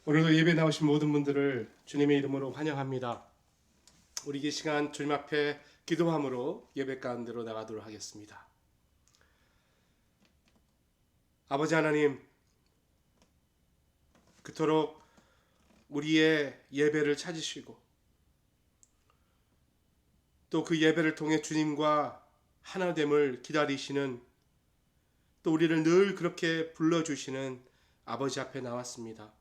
오늘도 예배 나오신 모든 분들을 주님의 이름으로 환영합니다. 우리 이 시간 주님 앞에 기도함으로 예배 가운데로 나가도록 하겠습니다. 아버지 하나님, 그토록 우리의 예배를 찾으시고 또 그 예배를 통해 주님과 하나됨을 기다리시는, 또 우리를 늘 그렇게 불러주시는 아버지 앞에 나왔습니다.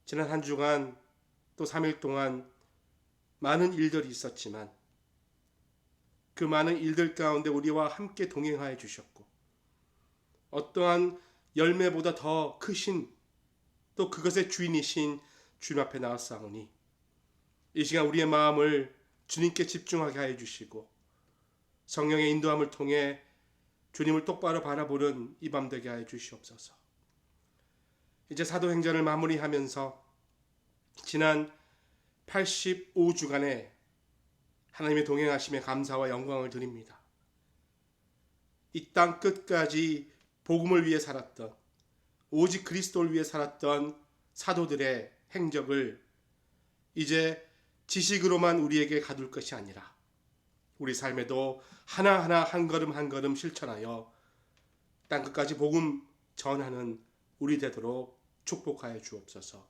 지난 한 주간 또 3일 동안 많은 일들이 있었지만 그 많은 일들 가운데 우리와 함께 동행하여 주셨고, 어떠한 열매보다 더 크신 또 그것의 주인이신 주님 앞에 나왔사오니 이 시간 우리의 마음을 주님께 집중하게 하여 주시고 성령의 인도함을 통해 주님을 똑바로 바라보는 이 밤 되게 하여 주시옵소서. 이제 사도행전을 마무리하면서 지난 85주간의 하나님의 동행하심에 감사와 영광을 드립니다. 이 땅 끝까지 복음을 위해 살았던, 오직 그리스도를 위해 살았던 사도들의 행적을 이제 지식으로만 우리에게 가둘 것이 아니라 우리 삶에도 하나하나 한 걸음 한 걸음 실천하여 땅 끝까지 복음 전하는 우리 되도록 축복하여 주옵소서.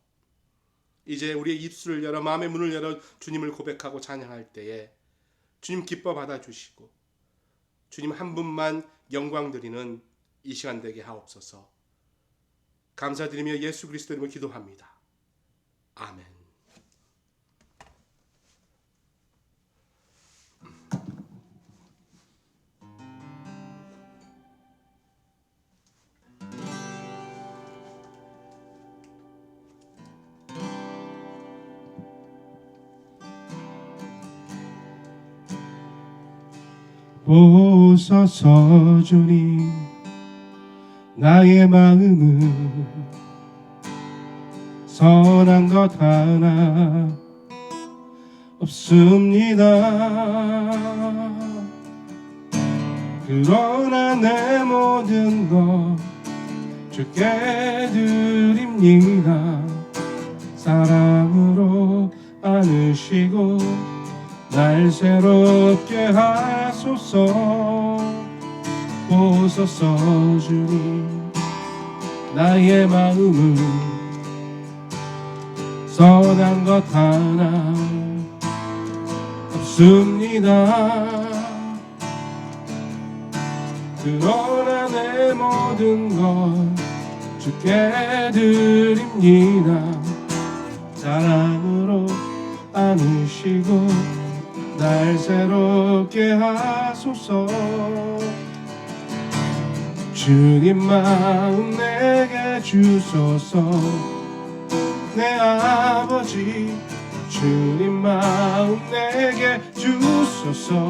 이제 우리의 입술을 열어 마음의 문을 열어 주님을 고백하고 찬양할 때에 주님 기뻐 받아주시고 주님 한 분만 영광 드리는 이 시간 되게 하옵소서. 감사드리며 예수 그리스도 이름으로 기도합니다. 아멘. 보소서 주님, 나의 마음은 선한 것 하나 없습니다. 그러나 내 모든 것 주께 드립니다. 사랑으로 안으시고 날 새롭게 하소서. 보소서 주님, 나의 마음은 선한 것 하나 없습니다. 그러나 내 모든 것 주께 드립니다. 사랑으로 안으시고 날 새롭게 하소서. 주님 마음 내게 주소서. 내 아버지, 주님 마음 내게 주소서.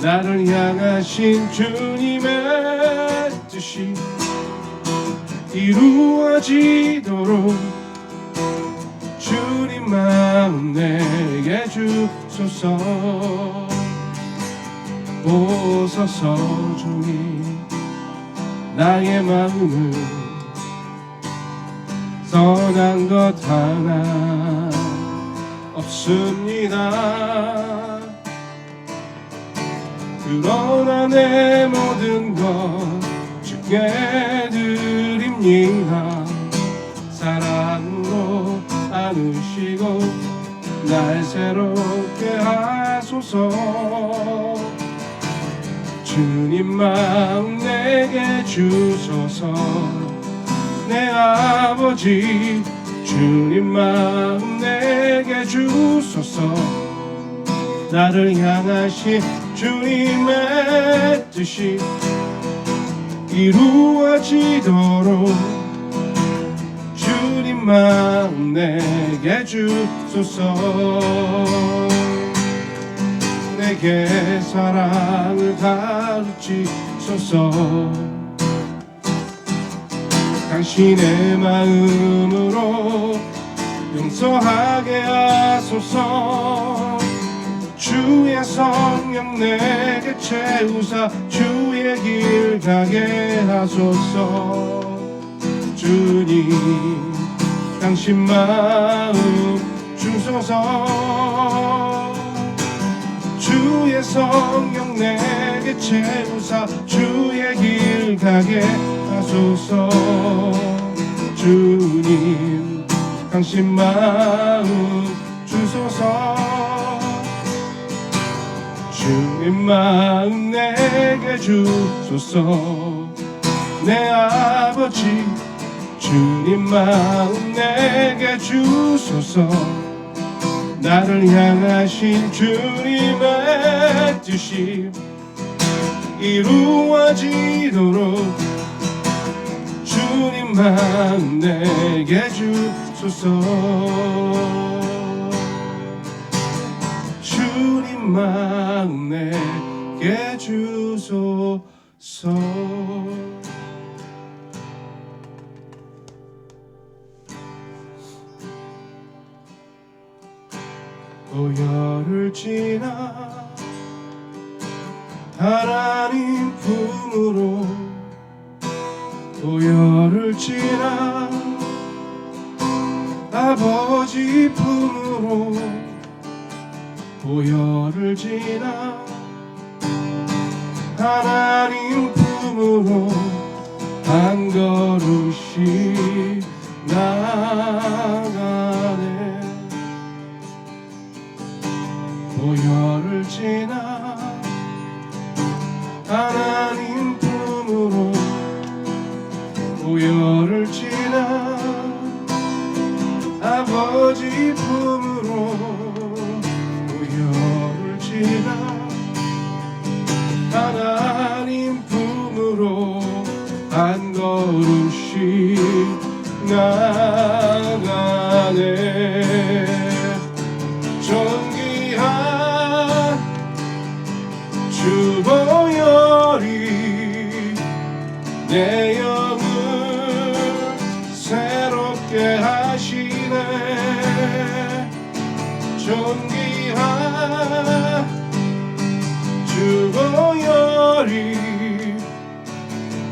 나를 향하신 주님의 뜻이 이루어지도록 주님 마음 내게 주소서. 보소서 주님, 나의 마음은 선한 것 하나 없습니다. 그러나 내 모든 것 주께 드립니다. 사랑으로 안으시고 날 새롭게 하소서. 주님 마음 내게 주소서. 내 아버지, 주님 마음 내게 주소서. 나를 향하신 주님의 뜻이 이루어지도록 주님 마음 내게 주소서. 내게 사랑을 가르치소서. 당신의 마음으로 용서하게 하소서. 주의 성령 내게 채우사 주의 길 가게 하소서. 주님 당신 마음 주소서. 주의 성령 내게 채우사 주의 길 가게 하소서. 주님 당신 마음 주소서. 주님 마음 내게 주소서. 내 아버지 주님 마음 내게 주소서. 나를 향하신 주님의 뜻이 이루어지도록 주님 마음 내게 주소서. 주님 마음 내게 주소서. 고열을 지나 하나님 품으로, 고열을 지나 아버지 품으로, 고열을 지나 하나님 품으로 한 걸음씩 나가네. 고열을 지나 하나님 품으로, 고열을 지나 아버지 품으로, 고열을 지나 하나님 품으로 한 걸음씩 나가네. 존귀한 주 보혈이 내 영을 새롭게 하시네. 존귀한 주 보혈이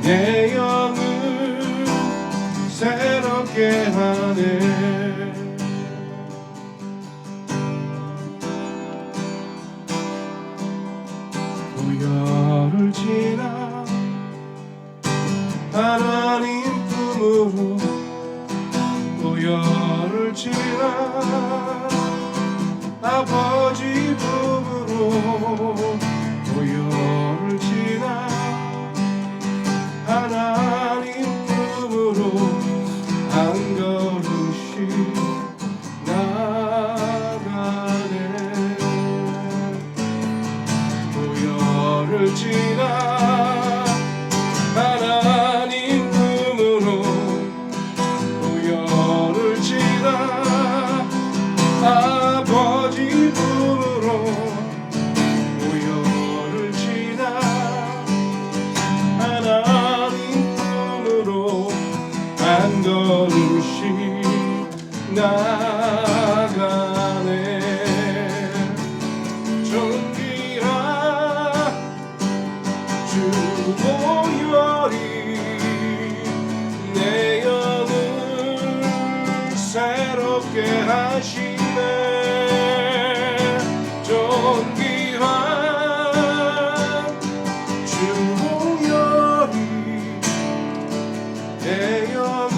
내 영을 새롭게 하네. 고열을 지나 하나님 품으로, 고열을 지나 아버지 품으로, 고열을 지나 하나님 품으로 한 걸음씩 나가네. 고열을 지나 하나님 품으로, 고열을 지나 아버지 품으로, 고열을 지나 하나님 품으로 한 걸음씩 나가네. 존귀한 주 보혈이 내 영을 새롭게 하시네. 존귀한 주 보혈이 내 영을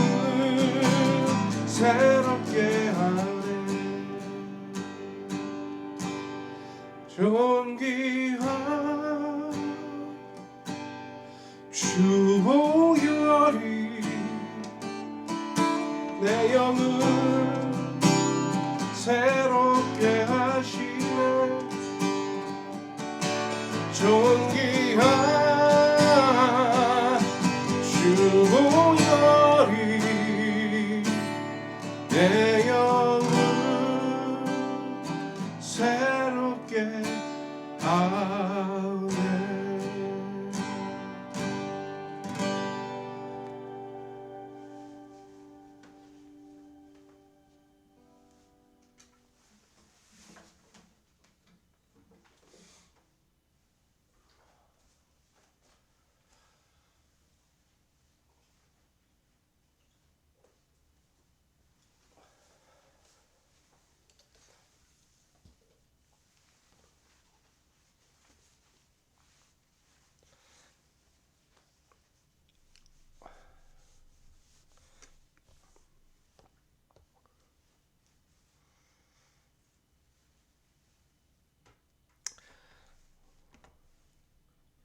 새롭게 하네. 존귀한 주 보혈이 내 영을 새롭게 하시네. 존귀한 주 보혈이 내 영을 새롭게 하네.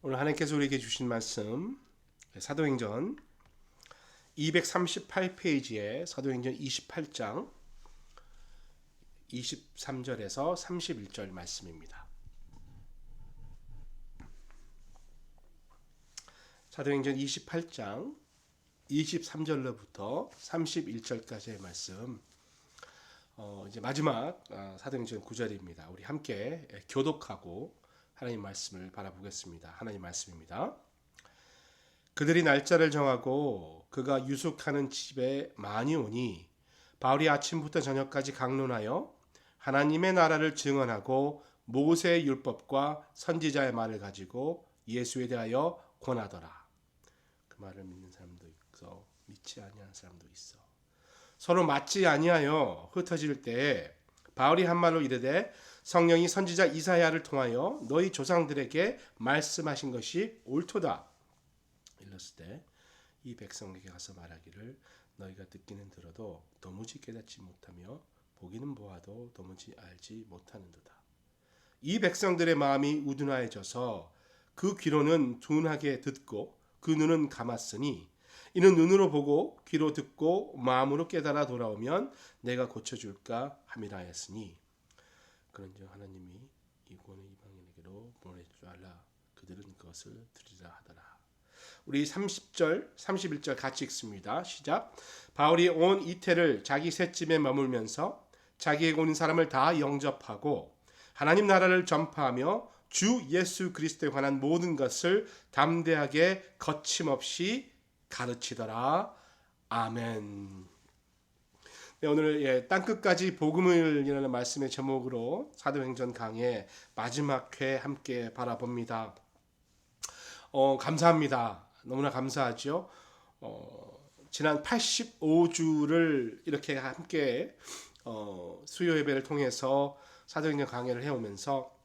오늘 하나님께서 우리에게 주신 말씀 사도행전 238페이지에 사도행전 28장 23절에서 31절 말씀입니다. 사도행전 28장 23절로부터 31절까지의 말씀, 이제 마지막 사도행전 9절입니다. 우리 함께 교독하고 하나님 말씀을 바라보겠습니다. 하나님 말씀입니다. 그들이 날짜를 정하고 그가 유숙하는 집에 많이 오니 바울이 아침부터 저녁까지 강론하여 하나님의 나라를 증언하고 모세의 율법과 선지자의 말을 가지고 예수에 대하여 권하더라. 그 말을 믿는 사람도 있어, 믿지 아니하는 사람도 있어. 서로 맞지 아니하여 흩어질 때에 바울이 한 말로 이르되 성령이 선지자 이사야를 통하여 너희 조상들에게 말씀하신 것이 옳도다. 일렀을 때 이 백성에게 가서 말하기를 너희가 듣기는 들어도 도무지 깨닫지 못하며 보기는 보아도 도무지 알지 못하는도다. 이 백성들의 마음이 우둔하여져서 그 귀로는 둔하게 듣고 그 눈은 감았으니 이는 눈으로 보고 귀로 듣고 마음으로 깨달아 돌아오면 내가 고쳐줄까 함이라 하였으니 그런즉 하나님이 이 구원을 이방인에게로 보낼 줄 알라. 그들은 그것을 들으리라 하더라. 우리 30절, 31절 같이 읽습니다. 시작. 바울이 온 이태를 자기 셋집에 머물면서 자기에게 온 사람을 다 영접하고 하나님 나라를 전파하며 주 예수 그리스도에 관한 모든 것을 담대하게 거침없이 가르치더라. 아멘. 네, 오늘 땅끝까지 복음을 이라는 말씀의 제목으로 사도행전 강의 마지막 회 함께 바라봅니다. 감사합니다. 너무나 감사하죠. 지난 85주를 이렇게 함께 수요 예배를 통해서 사도행전 강의를 해오면서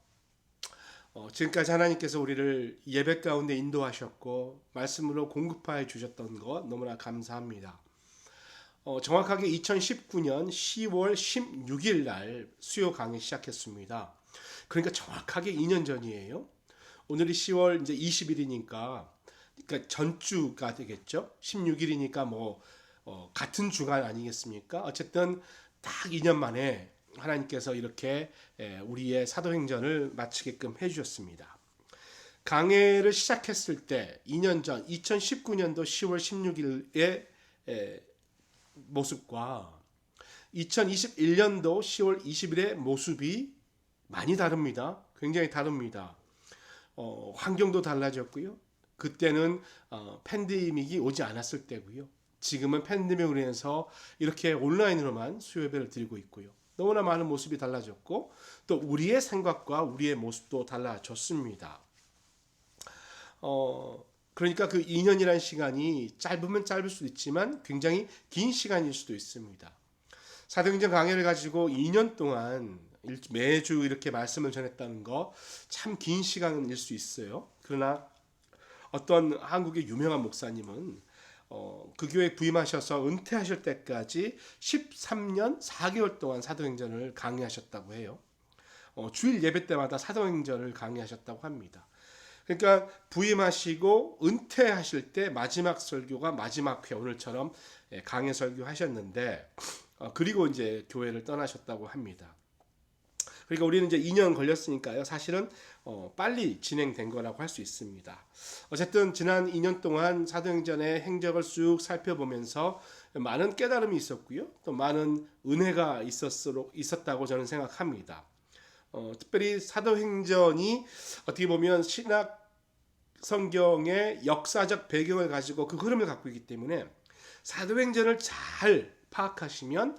지금까지 하나님께서 우리를 예배 가운데 인도하셨고 말씀으로 공급하여 주셨던 것 너무나 감사합니다. 정확하게 2019년 10월 16일 날 수요 강의 시작했습니다. 그러니까 정확하게 2년 전이에요. 오늘이 10월 이제 20일이니까 그러니까 전주가 되겠죠. 16일이니까 같은 주간 아니겠습니까? 어쨌든 딱 2년 만에 하나님께서 이렇게 우리의 사도행전을 마치게끔 해주셨습니다. 강해를 시작했을 때 2년 전 2019년도 10월 16일의 모습과 2021년도 10월 20일의 모습이 많이 다릅니다. 굉장히 다릅니다. 환경도 달라졌고요. 그때는 팬데믹이 오지 않았을 때고요. 지금은 팬데믹으로 인해서 이렇게 온라인으로만 수요 예배를 드리고 있고요. 너무나 많은 모습이 달라졌고 또 우리의 생각과 우리의 모습도 달라졌습니다. 그러니까 그 2년이라는 시간이 짧으면 짧을 수도 있지만 굉장히 긴 시간일 수도 있습니다. 사도행전 강해를 가지고 2년 동안 매주 이렇게 말씀을 전했다는 거 참 긴 시간일 수 있어요. 그러나 어떤 한국의 유명한 목사님은 그 교회에 부임하셔서 은퇴하실 때까지 13년 4개월 동안 사도행전을 강의하셨다고 해요. 주일 예배 때마다 사도행전을 강의하셨다고 합니다. 그러니까 부임하시고 은퇴하실 때 마지막 설교가 마지막 회 오늘처럼 강의 설교하셨는데 그리고 이제 교회를 떠나셨다고 합니다. 그러니까 우리는 이제 2년 걸렸으니까요. 사실은 빨리 진행된 거라고 할 수 있습니다. 어쨌든 지난 2년 동안 사도행전의 행적을 쭉 살펴보면서 많은 깨달음이 있었고요. 또 많은 은혜가 있었다고 저는 생각합니다. 특별히 사도행전이 어떻게 보면 신약 성경의 역사적 배경을 가지고 그 흐름을 갖고 있기 때문에 사도행전을 잘 파악하시면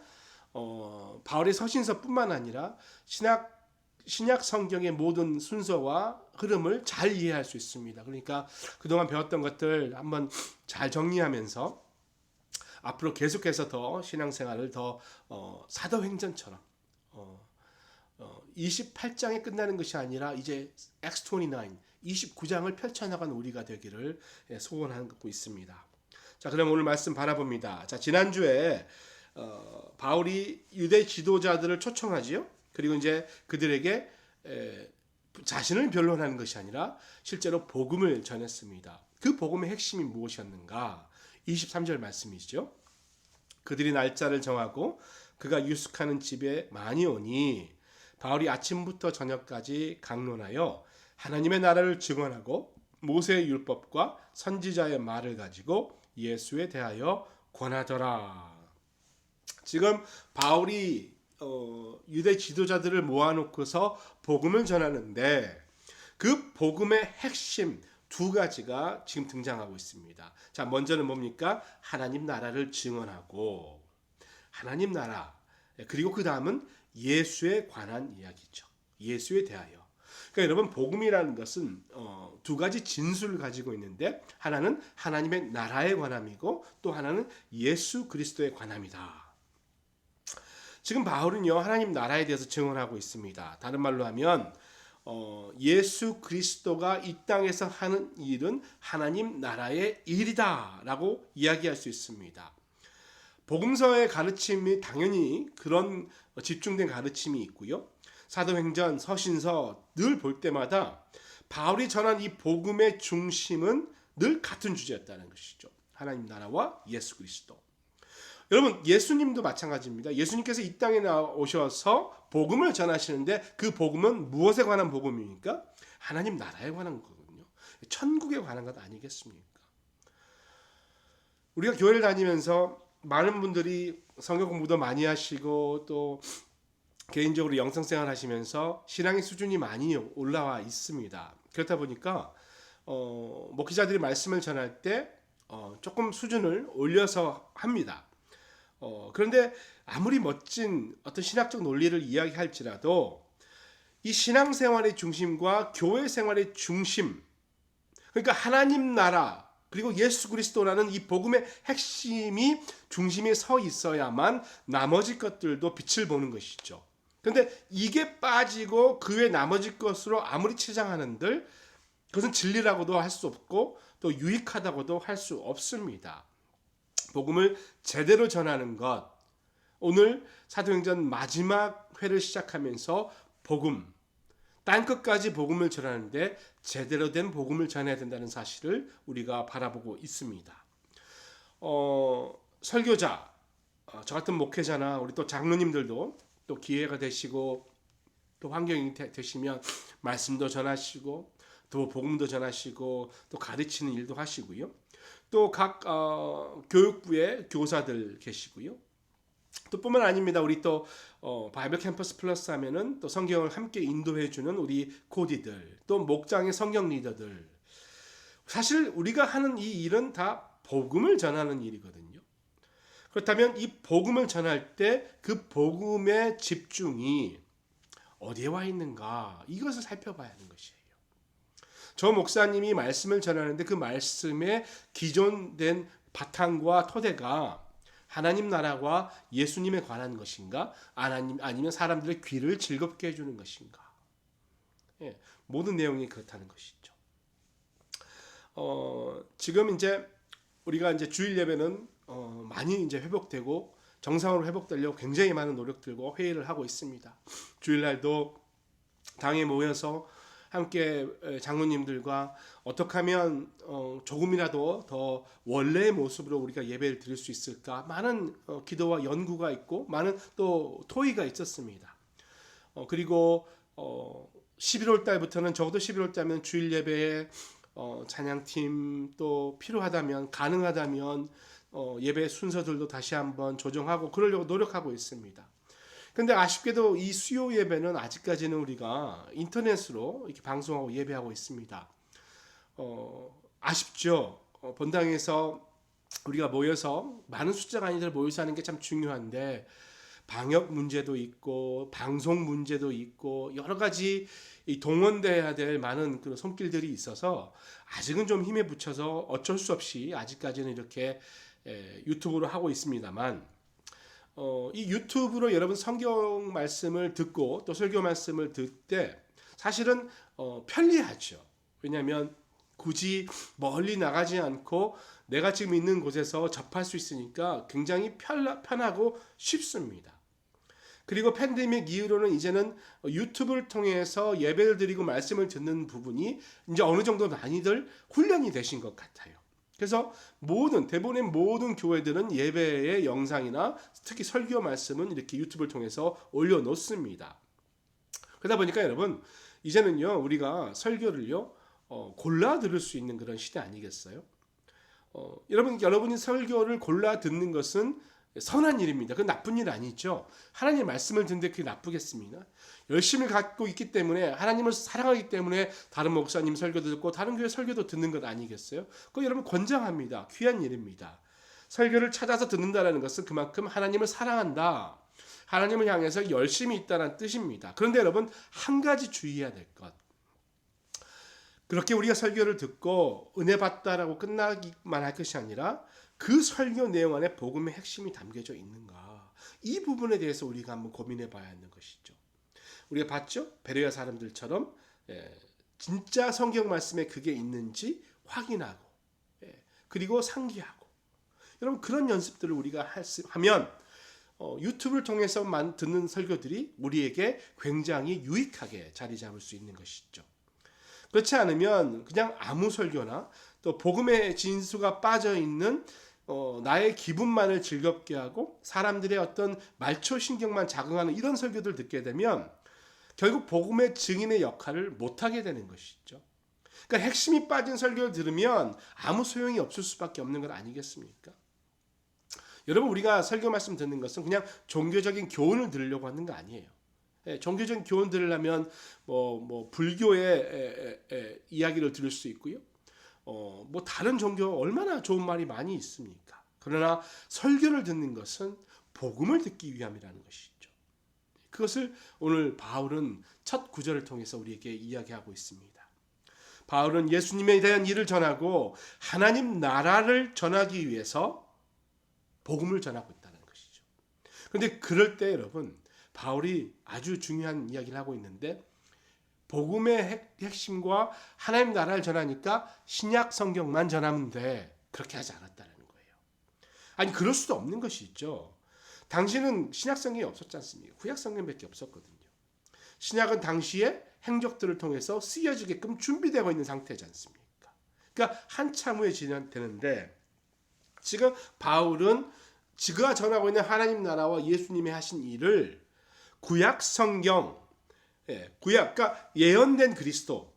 바울의 서신서뿐만 아니라 신약 성경의 모든 순서와 흐름을 잘 이해할 수 있습니다. 그러니까 그동안 배웠던 것들 한번 잘 정리하면서 앞으로 계속해서 더 신앙생활을 더 사도행전처럼 28장에 끝나는 것이 아니라 이제 Acts 29장을 펼쳐나간 우리가 되기를 소원하고 있습니다. 자, 그럼 오늘 말씀 바라봅니다. 자, 지난주에 바울이 유대 지도자들을 초청하지요. 그리고 이제 그들에게 자신을 변론하는 것이 아니라 실제로 복음을 전했습니다. 그 복음의 핵심이 무엇이었는가? 23절 말씀이죠. 그들이 날짜를 정하고 그가 유숙하는 집에 많이 오니 바울이 아침부터 저녁까지 강론하여 하나님의 나라를 증언하고 모세의 율법과 선지자의 말을 가지고 예수에 대하여 권하더라. 지금 바울이 유대 지도자들을 모아놓고서 복음을 전하는데 그 복음의 핵심 두 가지가 지금 등장하고 있습니다. 자, 먼저는 뭡니까? 하나님 나라를 증언하고 하나님 나라, 그리고 그 다음은 예수에 관한 이야기죠. 예수에 대하여. 그러니까 여러분, 복음이라는 것은 두 가지 진술을 가지고 있는데 하나는 하나님의 나라에 관함이고 또 하나는 예수 그리스도에 관함이다. 지금 바울은요, 하나님 나라에 대해서 증언하고 있습니다. 다른 말로 하면 예수 그리스도가 이 땅에서 하는 일은 하나님 나라의 일이다 라고 이야기할 수 있습니다. 복음서의 가르침이 당연히 그런 집중된 가르침이 있고요. 사도행전, 서신서 늘 볼 때마다 바울이 전한 이 복음의 중심은 늘 같은 주제였다는 것이죠. 하나님 나라와 예수 그리스도. 여러분, 예수님도 마찬가지입니다. 예수님께서 이 땅에 나오셔서 복음을 전하시는데 그 복음은 무엇에 관한 복음입니까? 하나님 나라에 관한 거거든요. 천국에 관한 것 아니겠습니까? 우리가 교회를 다니면서 많은 분들이 성경 공부도 많이 하시고 또 개인적으로 영성생활 하시면서 신앙의 수준이 많이 올라와 있습니다. 그렇다 보니까 목회자들이 말씀을 전할 때 조금 수준을 올려서 합니다. 그런데 아무리 멋진 어떤 신학적 논리를 이야기할지라도 이 신앙생활의 중심과 교회 생활의 중심, 그러니까 하나님 나라 그리고 예수 그리스도라는 이 복음의 핵심이 중심에 서 있어야만 나머지 것들도 빛을 보는 것이죠. 그런데 이게 빠지고 그 외 나머지 것으로 아무리 치장하는들 그것은 진리라고도 할 수 없고 또 유익하다고도 할 수 없습니다. 복음을 제대로 전하는 것, 오늘 사도행전 마지막 회를 시작하면서 복음, 땅끝까지 복음을 전하는데 제대로 된 복음을 전해야 된다는 사실을 우리가 바라보고 있습니다. 설교자, 저 같은 목회자나 우리 또 장로님들도 또 기회가 되시고 또 환경이 되시면 말씀도 전하시고 또 복음도 전하시고 또 가르치는 일도 하시고요. 또 각 교육부의 교사들 계시고요. 또 뿐만 아닙니다. 우리 또 바이블 캠퍼스 플러스 하면은 또 성경을 함께 인도해 주는 우리 코디들, 또 목장의 성경 리더들. 사실 우리가 하는 이 일은 다 복음을 전하는 일이거든요. 그렇다면 이 복음을 전할 때 그 복음의 집중이 어디에 와 있는가, 이것을 살펴봐야 하는 것이에요. 저 목사님이 말씀을 전하는데 그 말씀의 기존된 바탕과 토대가 하나님 나라와 예수님에 관한 것인가, 아니면 사람들의 귀를 즐겁게 해주는 것인가. 예, 모든 내용이 그렇다는 것이죠. 지금 이제 우리가 이제 주일 예배는 많이 이제 회복되고 정상으로 회복되려고 굉장히 많은 노력들과 회의를 하고 있습니다. 주일날도 당에 모여서 함께 장로님들과 어떻게 하면 조금이라도 더 원래의 모습으로 우리가 예배를 드릴 수 있을까, 많은 기도와 연구가 있고 많은 또 토의가 있었습니다. 그리고 11월 달부터는 적어도 11월 달면 주일 예배에 찬양팀 또 필요하다면 가능하다면 예배 순서들도 다시 한번 조정하고 그러려고 노력하고 있습니다. 근데 아쉽게도 이 수요 예배는 아직까지는 우리가 인터넷으로 이렇게 방송하고 예배하고 있습니다. 아쉽죠. 본당에서 우리가 모여서 많은 숫자가 아니더라 모여서 하는 게 참 중요한데 방역 문제도 있고 방송 문제도 있고 여러 가지 동원돼야 될 많은 그런 손길들이 있어서 아직은 좀 힘에 붙여서 어쩔 수 없이 아직까지는 이렇게 유튜브로 하고 있습니다만, 이 유튜브로 여러분 성경 말씀을 듣고 또 설교 말씀을 듣을 때 사실은 편리하죠. 왜냐하면 굳이 멀리 나가지 않고 내가 지금 있는 곳에서 접할 수 있으니까 굉장히 편하고 쉽습니다. 그리고 팬데믹 이후로는 이제는 유튜브를 통해서 예배를 드리고 말씀을 듣는 부분이 이제 어느 정도 많이들 훈련이 되신 것 같아요. 그래서 대부분의 모든 교회들은 예배의 영상이나 특히 설교 말씀은 이렇게 유튜브를 통해서 올려놓습니다. 그러다 보니까 여러분 이제는요 우리가 설교를요 골라 들을 수 있는 그런 시대 아니겠어요? 여러분이 설교를 골라 듣는 것은 선한 일입니다. 그건 나쁜 일 아니죠. 하나님 말씀을 듣는데 그게 나쁘겠습니까? 열심을 갖고 있기 때문에 하나님을 사랑하기 때문에 다른 목사님 설교도 듣고 다른 교회 설교도 듣는 것 아니겠어요? 그거 여러분 권장합니다. 귀한 일입니다. 설교를 찾아서 듣는다는 것은 그만큼 하나님을 사랑한다. 하나님을 향해서 열심히 있다는 뜻입니다. 그런데 여러분 한 가지 주의해야 될 것. 그렇게 우리가 설교를 듣고 은혜 받다라고 끝나기만 할 것이 아니라 그 설교 내용 안에 복음의 핵심이 담겨져 있는가? 이 부분에 대해서 우리가 한번 고민해 봐야 하는 것이죠. 우리가 봤죠? 베레아 사람들처럼 진짜 성경 말씀에 그게 있는지 확인하고 그리고 상기하고 여러분 그런 연습들을 우리가 하면 유튜브를 통해서만 듣는 설교들이 우리에게 굉장히 유익하게 자리 잡을 수 있는 것이죠. 그렇지 않으면 그냥 아무 설교나 또 복음의 진수가 빠져 있는 나의 기분만을 즐겁게 하고 사람들의 어떤 말초 신경만 자극하는 이런 설교들 듣게 되면 결국 복음의 증인의 역할을 못하게 되는 것이죠. 그러니까 핵심이 빠진 설교를 들으면 아무 소용이 없을 수밖에 없는 것 아니겠습니까? 여러분 우리가 설교 말씀 듣는 것은 그냥 종교적인 교훈을 들으려고 하는 거 아니에요. 종교적인 교훈 들으려면 불교의 이야기를 들을 수 있고요. 다른 종교 얼마나 좋은 말이 많이 있습니까? 그러나 설교를 듣는 것은 복음을 듣기 위함이라는 것이죠. 그것을 오늘 바울은 첫 구절을 통해서 우리에게 이야기하고 있습니다. 바울은 예수님에 대한 일을 전하고 하나님 나라를 전하기 위해서 복음을 전하고 있다는 것이죠. 그런데 그럴 때 여러분 바울이 아주 중요한 이야기를 하고 있는데 복음의 핵심과 하나님 나라를 전하니까 신약 성경만 전하면 돼. 그렇게 하지 않았다는 거예요. 아니 그럴 수도 없는 것이 있죠. 당시는 신약 성경이 없었지 않습니까? 구약 성경밖에 없었거든요. 신약은 당시에 행적들을 통해서 쓰여지게끔 준비되고 있는 상태지 않습니까? 그러니까 한참 후에 진행되는데 지금 바울은 지가 전하고 있는 하나님 나라와 예수님이 하신 일을 구약 성경, 그러니까 예언된 그리스도,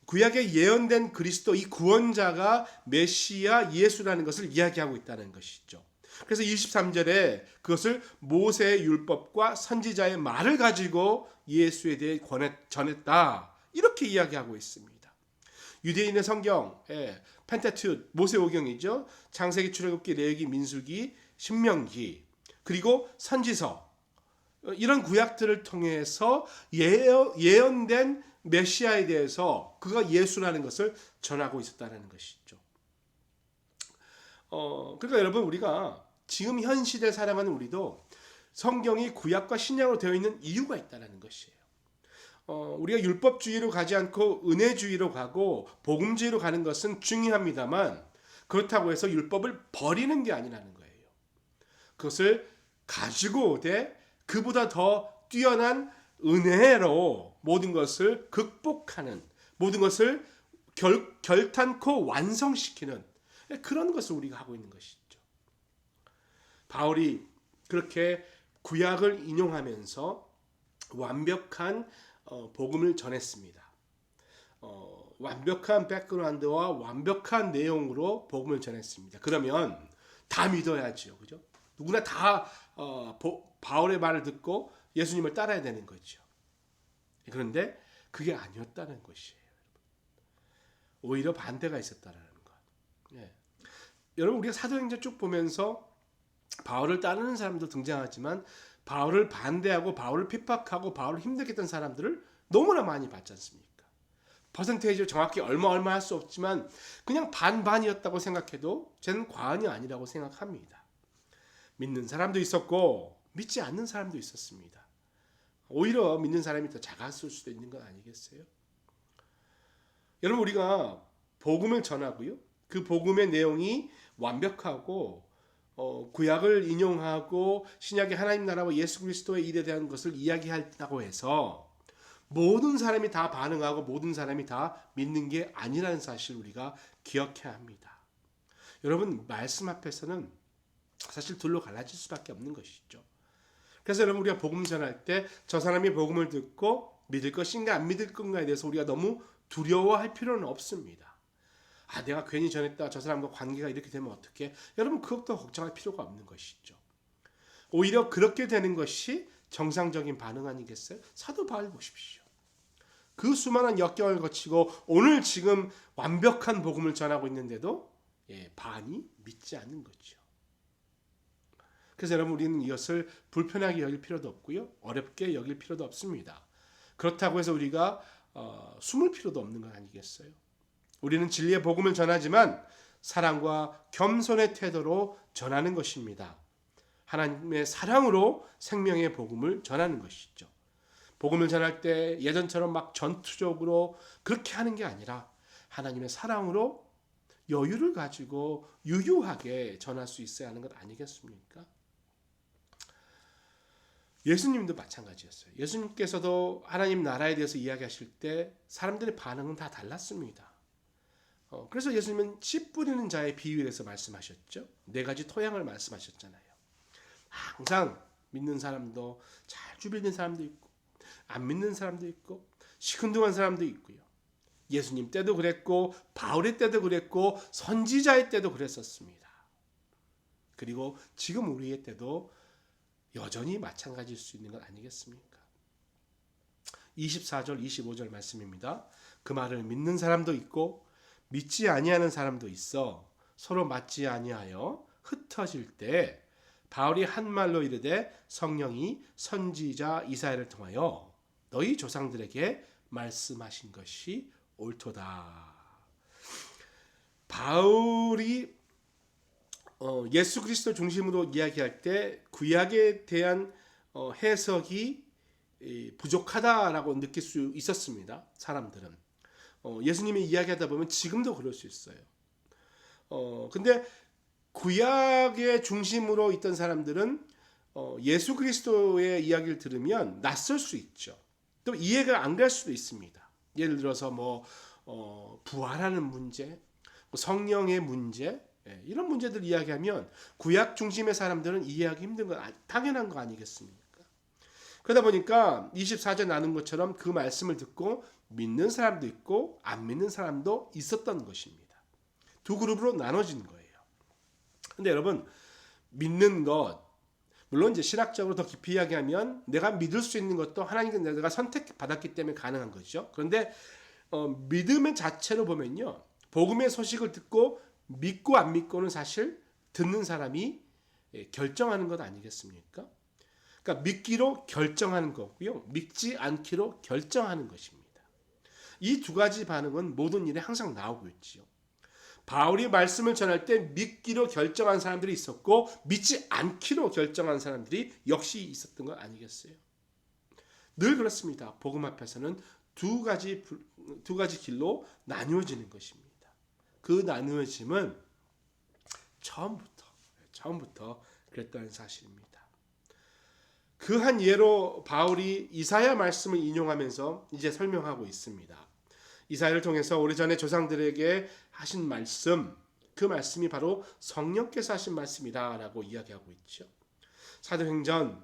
구약에 예언된 그리스도 이 구원자가 메시아 예수라는 것을 이야기하고 있다는 것이죠. 그래서 23절에 그것을 모세의 율법과 선지자의 말을 가지고 예수에 대해 전했다. 이렇게 이야기하고 있습니다. 유대인의 성경, 펜타튜, 모세오경이죠. 창세기, 출애굽기, 레위기, 민수기, 신명기, 그리고 선지서 이런 구약들을 통해서 예언된 메시아에 대해서 그가 예수라는 것을 전하고 있었다는 것이죠. 그러니까 여러분 우리가 지금 현 시대에 살아가는 우리도 성경이 구약과 신약으로 되어 있는 이유가 있다는 것이에요. 우리가 율법주의로 가지 않고 은혜주의로 가고 복음주의로 가는 것은 중요합니다만 그렇다고 해서 율법을 버리는 게 아니라는 거예요. 그것을 가지고 오되 그보다 더 뛰어난 은혜로 모든 것을 극복하는, 모든 것을 결탄코 완성시키는 그런 것을 우리가 하고 있는 것이죠. 바울이 그렇게 구약을 인용하면서 완벽한 복음을 전했습니다. 완벽한 백그라운드와 완벽한 내용으로 복음을 전했습니다. 그러면 다 믿어야죠, 그죠? 누구나 다 바울의 말을 듣고 예수님을 따라야 되는 거죠. 그런데 그게 아니었다는 것이에요. 오히려 반대가 있었다는 것. 여러분 우리가 사도행전 쭉 보면서 바울을 따르는 사람도 등장하지만 바울을 반대하고 바울을 핍박하고 바울을 힘들게 했던 사람들을 너무나 많이 봤지 않습니까? 퍼센테이지로 정확히 얼마 할 수 없지만 그냥 반반이었다고 생각해도 저는 과언이 아니라고 생각합니다. 믿는 사람도 있었고 믿지 않는 사람도 있었습니다. 오히려 믿는 사람이 더 작았을 수도 있는 건 아니겠어요? 여러분 우리가 복음을 전하고요. 그 복음의 내용이 완벽하고 구약을 인용하고 신약의 하나님 나라와 예수 그리스도의 일에 대한 것을 이야기한다고 해서 모든 사람이 다 반응하고 모든 사람이 다 믿는 게 아니라는 사실을 우리가 기억해야 합니다. 여러분, 말씀 앞에서는 사실 둘로 갈라질 수밖에 없는 것이죠. 그래서 여러분, 우리가 복음 전할 때 저 사람이 복음을 듣고 믿을 것인가 안 믿을 건가에 대해서 우리가 너무 두려워할 필요는 없습니다. 내가 괜히 전했다, 저 사람과 관계가 이렇게 되면 어떡해? 여러분, 그것도 걱정할 필요가 없는 것이죠. 오히려 그렇게 되는 것이 정상적인 반응 아니겠어요? 사도 바울 보십시오. 그 수많은 역경을 거치고 오늘 지금 완벽한 복음을 전하고 있는데도 반이 믿지 않는 거죠. 그래서 여러분, 우리는 이것을 불편하게 여길 필요도 없고요, 어렵게 여길 필요도 없습니다. 그렇다고 해서 우리가 숨을 필요도 없는 건 아니겠어요? 우리는 진리의 복음을 전하지만 사랑과 겸손의 태도로 전하는 것입니다. 하나님의 사랑으로 생명의 복음을 전하는 것이죠. 복음을 전할 때 예전처럼 막 전투적으로 그렇게 하는 게 아니라 하나님의 사랑으로 여유를 가지고 유유하게 전할 수 있어야 하는 것 아니겠습니까? 예수님도 마찬가지였어요. 예수님께서도 하나님 나라에 대해서 이야기하실 때 사람들의 반응은 다 달랐습니다. 그래서 예수님은 씨 뿌리는 자의 비유에서 말씀하셨죠. 4가지 토양을 말씀하셨잖아요. 항상 믿는 사람도 잘 주변인 사람도 있고 안 믿는 사람도 있고 시큰둥한 사람도 있고요. 예수님 때도 그랬고 바울의 때도 그랬고 선지자의 때도 그랬었습니다. 그리고 지금 우리의 때도 여전히 마찬가지일 수 있는 것 아니겠습니까? 24절 25절 말씀입니다. 그 말을 믿는 사람도 있고 믿지 아니하는 사람도 있어 서로 맞지 아니하여 흩어질 때 바울이 한 말로 이르되 성령이 선지자 이사야를 통하여 너희 조상들에게 말씀하신 것이 옳도다. 바울이 예수 그리스도 중심으로 이야기할 때 구약에 대한 해석이 부족하다라고 느낄 수 있었습니다. 사람들은 예수님이 이야기하다 보면 지금도 그럴 수 있어요. 근데 구약의 중심으로 있던 사람들은 예수 그리스도의 이야기를 들으면 낯설 수 있죠. 또 이해가 안 갈 수도 있습니다. 예를 들어서 부활하는 문제, 성령의 문제, 이런 문제들 이야기하면 구약 중심의 사람들은 이해하기 힘든 건 당연한 거 아니겠습니까? 그러다 보니까 24절 나눈 것처럼 그 말씀을 듣고 믿는 사람도 있고 안 믿는 사람도 있었던 것입니다. 두 그룹으로 나눠진 거예요. 근데 여러분, 믿는 것, 물론 이제 신학적으로 더 깊이 이야기하면 내가 믿을 수 있는 것도 하나님께 내가 선택받았기 때문에 가능한 거죠. 그런데 믿음의 자체로 보면요, 복음의 소식을 듣고 믿고 안 믿고는 사실 듣는 사람이 결정하는 것 아니겠습니까? 그러니까 믿기로 결정하는 거고요, 믿지 않기로 결정하는 것입니다. 이 2가지 반응은 모든 일에 항상 나오고 있지요. 바울이 말씀을 전할 때 믿기로 결정한 사람들이 있었고 믿지 않기로 결정한 사람들이 역시 있었던 것 아니겠어요? 늘 그렇습니다. 복음 앞에서는 두 가지 길로 나누어지는 것입니다. 그 나누어짐은 처음부터 그랬다는 사실입니다. 그 한 예로 바울이 이사야 말씀을 인용하면서 이제 설명하고 있습니다. 이사야를 통해서 오래전에 조상들에게 하신 말씀, 그 말씀이 바로 성령께서 하신 말씀이다라고 이야기하고 있죠. 사도행전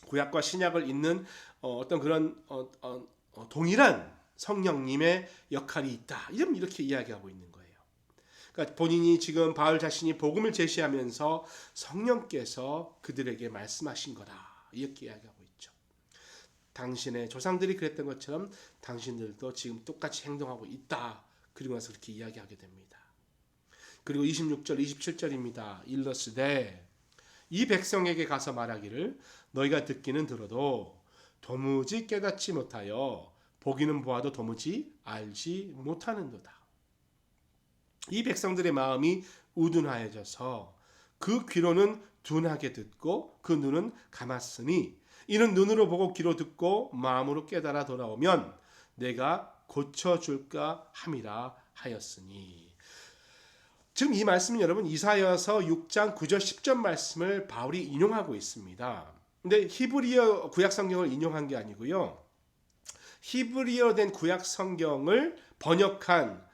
구약과 신약을 잇는 어떤 그런 동일한 성령님의 역할이 있다, 이렇게 이야기하고 있는 거예요. 그러니까 본인이 지금 바울 자신이 복음을 제시하면서 성령께서 그들에게 말씀하신 거다, 이렇게 이야기하고 있죠. 당신의 조상들이 그랬던 것처럼 당신들도 지금 똑같이 행동하고 있다. 그리고 나서 그렇게 이야기하게 됩니다. 그리고 26절 27절입니다. 일러스되 이 백성에게 가서 말하기를 너희가 듣기는 들어도 도무지 깨닫지 못하여 보기는 보아도 도무지 알지 못하는도다. 이 백성들의 마음이 우둔하여져서 그 귀로는 둔하게 듣고 그 눈은 감았으니 이는 눈으로 보고 귀로 듣고 마음으로 깨달아 돌아오면 내가 고쳐줄까 함이라 하였으니. 지금 이 말씀은 여러분 이사야서 6장 9절 10절 말씀을 바울이 인용하고 있습니다. 근데 히브리어 구약 성경을 인용한 게 아니고요. 히브리어 된 구약 성경을 번역한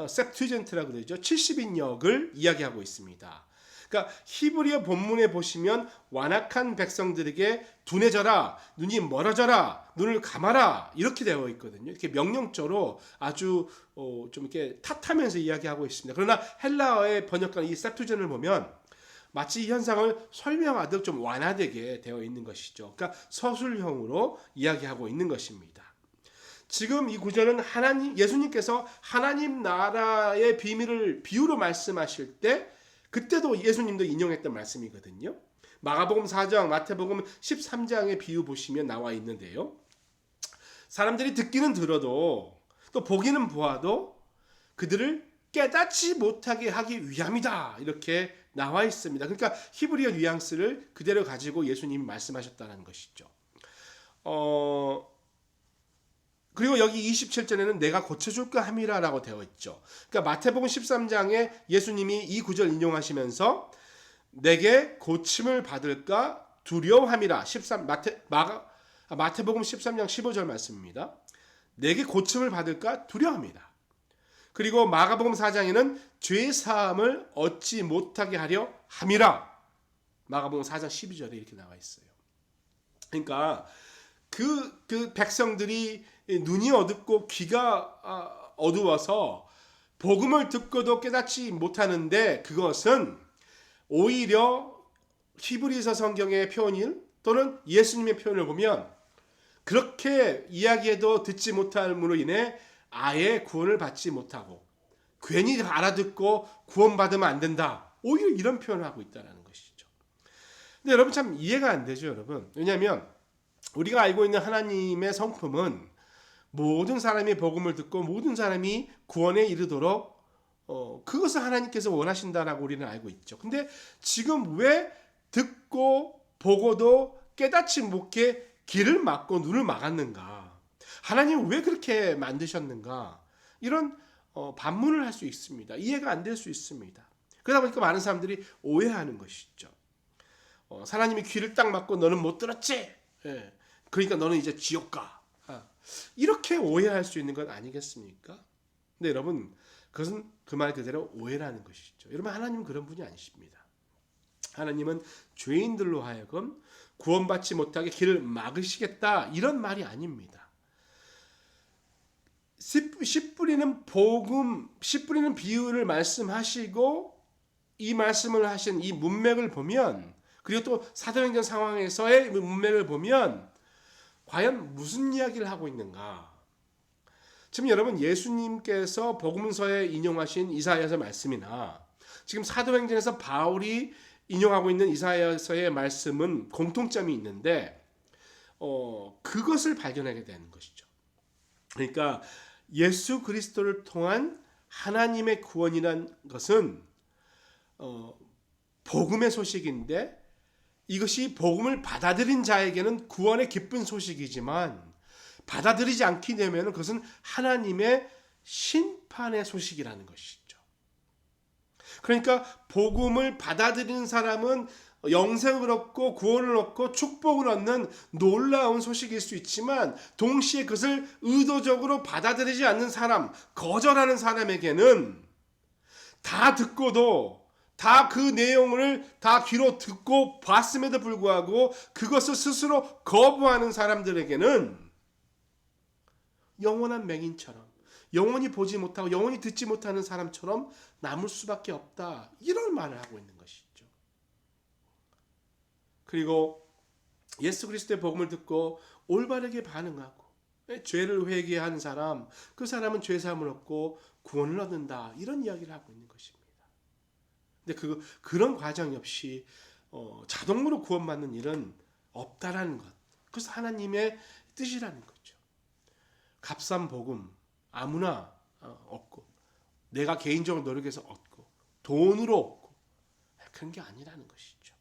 셉투젠트라고 그러죠. 70인역을 이야기하고 있습니다. 그러니까 히브리어 본문에 보시면 완악한 백성들에게 둔해져라, 눈이 멀어져라, 눈을 감아라 이렇게 되어 있거든요. 이렇게 명령조로 아주 좀 이렇게 탓하면서 이야기하고 있습니다. 그러나 헬라어의 번역한 이 셉투젠을 보면 마치 이 현상을 설명하듯 좀 완화되게 되어 있는 것이죠. 그러니까 서술형으로 이야기하고 있는 것입니다. 지금 이 구절은 예수님께서 하나님 나라의 비밀을 비유로 말씀하실 때 그때도 예수님도 인용했던 말씀이거든요. 마가복음 4장, 마태복음 13장의 비유 보시면 나와 있는데요. 사람들이 듣기는 들어도 또 보기는 보아도 그들을 깨닫지 못하게 하기 위함이다. 이렇게 나와 있습니다. 그러니까 히브리어 뉘앙스를 그대로 가지고 예수님이 말씀하셨다는 것이죠. 그리고 여기 27절에는 내가 고쳐줄까 함이라라고 되어 있죠. 그러니까 마태복음 13장에 예수님이 이 구절 인용하시면서 내게 고침을 받을까 두려워함이라. 마태복음 13장 15절 말씀입니다. 내게 고침을 받을까 두려워합니다. 그리고 마가복음 4장에는 죄 사함을 얻지 못하게 하려 함이라. 마가복음 4장 12절에 이렇게 나와 있어요. 그러니까 그 백성들이 눈이 어둡고 귀가 어두워서 복음을 듣고도 깨닫지 못하는데 그것은 오히려 히브리서 성경의 표현인 또는 예수님의 표현을 보면 그렇게 이야기해도 듣지 못함으로 인해 아예 구원을 받지 못하고 괜히 알아듣고 구원받으면 안 된다. 오히려 이런 표현을 하고 있다는 것이죠. 근데 여러분 참 이해가 안 되죠, 여러분. 왜냐하면 우리가 알고 있는 하나님의 성품은 모든 사람이 복음을 듣고 모든 사람이 구원에 이르도록 그것을 하나님께서 원하신다라고 우리는 알고 있죠. 근데 지금 왜 듣고 보고도 깨닫지 못해 길을 막고 눈을 막았는가? 하나님은 왜 그렇게 만드셨는가? 이런 반문을 할 수 있습니다. 이해가 안 될 수 있습니다. 그러다 보니까 많은 사람들이 오해하는 것이죠. 하나님이 귀를 딱 막고 너는 못 들었지? 예. 그러니까 너는 이제 지옥 가. 이렇게 오해할 수 있는 것 아니겠습니까? 근데 여러분 그것은 그 말 그대로 오해라는 것이죠. 여러분 하나님은 그런 분이 아니십니다. 하나님은 죄인들로 하여금 구원받지 못하게 길을 막으시겠다 이런 말이 아닙니다. 씨 뿌리는 비유를 말씀하시고 이 말씀을 하신 이 문맥을 보면 그리고 또 사도행전 상황에서의 문맥을 보면 과연 무슨 이야기를 하고 있는가? 지금 여러분 예수님께서 복음서에 인용하신 이사야서 말씀이나 지금 사도행전에서 바울이 인용하고 있는 이사야서의 말씀은 공통점이 있는데 그것을 발견하게 되는 것이죠. 그러니까 예수 그리스도를 통한 하나님의 구원이란 것은 복음의 소식인데 이것이 복음을 받아들인 자에게는 구원의 기쁜 소식이지만 받아들이지 않게 되면 그것은 하나님의 심판의 소식이라는 것이죠. 그러니까 복음을 받아들이는 사람은 영생을 얻고 구원을 얻고 축복을 얻는 놀라운 소식일 수 있지만 동시에 그것을 의도적으로 받아들이지 않는 사람, 거절하는 사람에게는 다 듣고도 다 그 내용을 다 귀로 듣고 봤음에도 불구하고 그것을 스스로 거부하는 사람들에게는 영원한 맹인처럼 영원히 보지 못하고 영원히 듣지 못하는 사람처럼 남을 수밖에 없다. 이런 말을 하고 있는 것이죠. 그리고 예수 그리스도의 복음을 듣고 올바르게 반응하고 죄를 회개한 사람, 그 사람은 죄 사함을 얻고 구원을 얻는다. 이런 이야기를 하고 있는 것입니다. 근데 그런 과정이 없이 자동으로 구원받는 일은 없다라는 것. 그래서 하나님의 뜻이라는 거죠. 값싼 복음 아무나 얻고 내가 개인적으로 노력해서 얻고 돈으로 얻고 그런 게 아니라는 것이죠.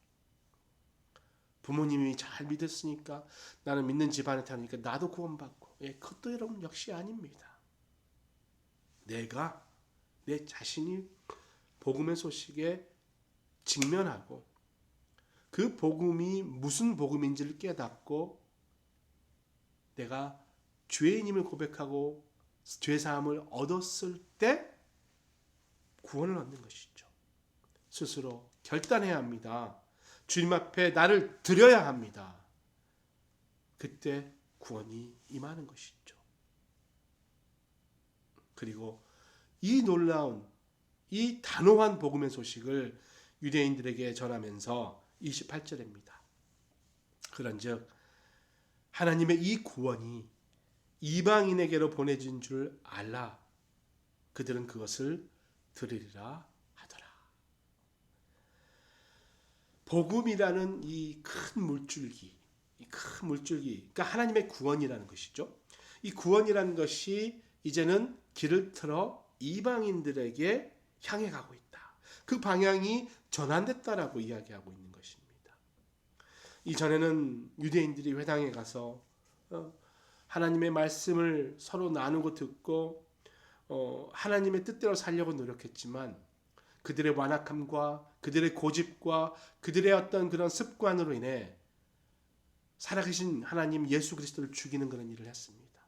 부모님이 잘 믿었으니까 나는 믿는 집안에 태어나니까 나도 구원받고 그것도 여러분 역시 아닙니다. 내가 내 자신이 복음의 소식에 직면하고 그 복음이 무슨 복음인지를 깨닫고 내가 죄인임을 고백하고 죄사함을 얻었을 때 구원을 얻는 것이죠. 스스로 결단해야 합니다. 주님 앞에 나를 드려야 합니다. 그때 구원이 임하는 것이죠. 그리고 이 놀라운 이 단호한 복음의 소식을 유대인들에게 전하면서 28절입니다. 그런즉 하나님의 이 구원이 이방인에게로 보내진 줄 알라. 그들은 그것을 들으리라 하더라. 복음이라는 이 큰 물줄기, 그러니까 하나님의 구원이라는 것이죠. 이 구원이라는 것이 이제는 길을 틀어 이방인들에게 향해 가고 있다. 그 방향이 전환됐다라고 이야기하고 있는 것입니다. 이전에는 유대인들이 회당에 가서 하나님의 말씀을 서로 나누고 듣고 하나님의 뜻대로 살려고 노력했지만 그들의 완악함과 그들의 고집과 그들의 어떤 그런 습관으로 인해 살아계신 하나님 예수 그리스도를 죽이는 그런 일을 했습니다.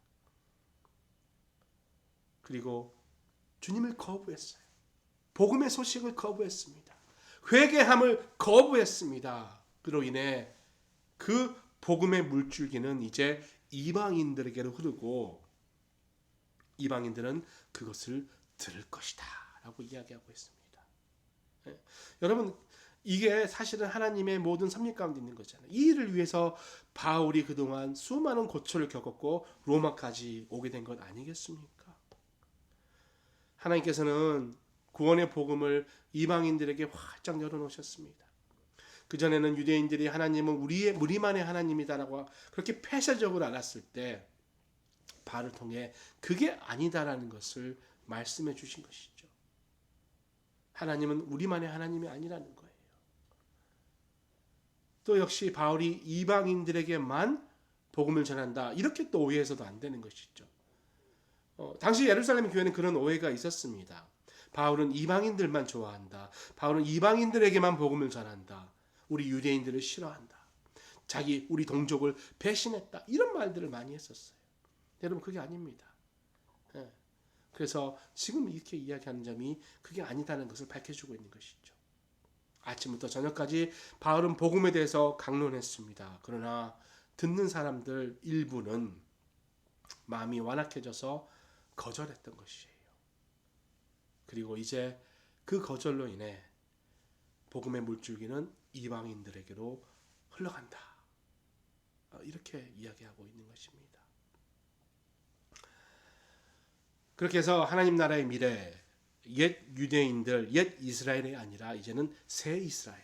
그리고 주님을 거부했어요. 복음의 소식을 거부했습니다. 회개함을 거부했습니다. 그로 인해 그 복음의 물줄기는 이제 이방인들에게로 흐르고 이방인들은 그것을 들을 것이다 라고 이야기하고 있습니다. 여러분, 이게 사실은 하나님의 모든 섭리 가운데 있는 거잖아요. 이 일을 위해서 바울이 그동안 수많은 고초를 겪었고 로마까지 오게 된 것 아니겠습니까? 하나님께서는 구원의 복음을 이방인들에게 활짝 열어놓으셨습니다. 그전에는 유대인들이 하나님은 우리만의 하나님이다라고 그렇게 폐쇄적으로 알았을 때 바울을 통해 그게 아니다라는 것을 말씀해 주신 것이죠. 하나님은 우리만의 하나님이 아니라는 거예요. 또 역시 바울이 이방인들에게만 복음을 전한다. 이렇게 또 오해해서도 안 되는 것이죠. 당시 예루살렘 교회는 그런 오해가 있었습니다. 바울은 이방인들만 좋아한다. 바울은 이방인들에게만 복음을 전한다. 우리 유대인들을 싫어한다. 우리 동족을 배신했다. 이런 말들을 많이 했었어요. 여러분, 그게 아닙니다. 그래서 지금 이렇게 이야기하는 점이 그게 아니다는 것을 밝혀주고 있는 것이죠. 아침부터 저녁까지 바울은 복음에 대해서 강론했습니다. 그러나 듣는 사람들 일부는 마음이 완악해져서 거절했던 것이에요. 그리고 이제 그 거절로 인해 복음의 물줄기는 이방인들에게로 흘러간다. 이렇게 이야기하고 있는 것입니다. 그렇게 해서 하나님 나라의 미래, 옛 유대인들, 옛 이스라엘이 아니라 이제는 새 이스라엘,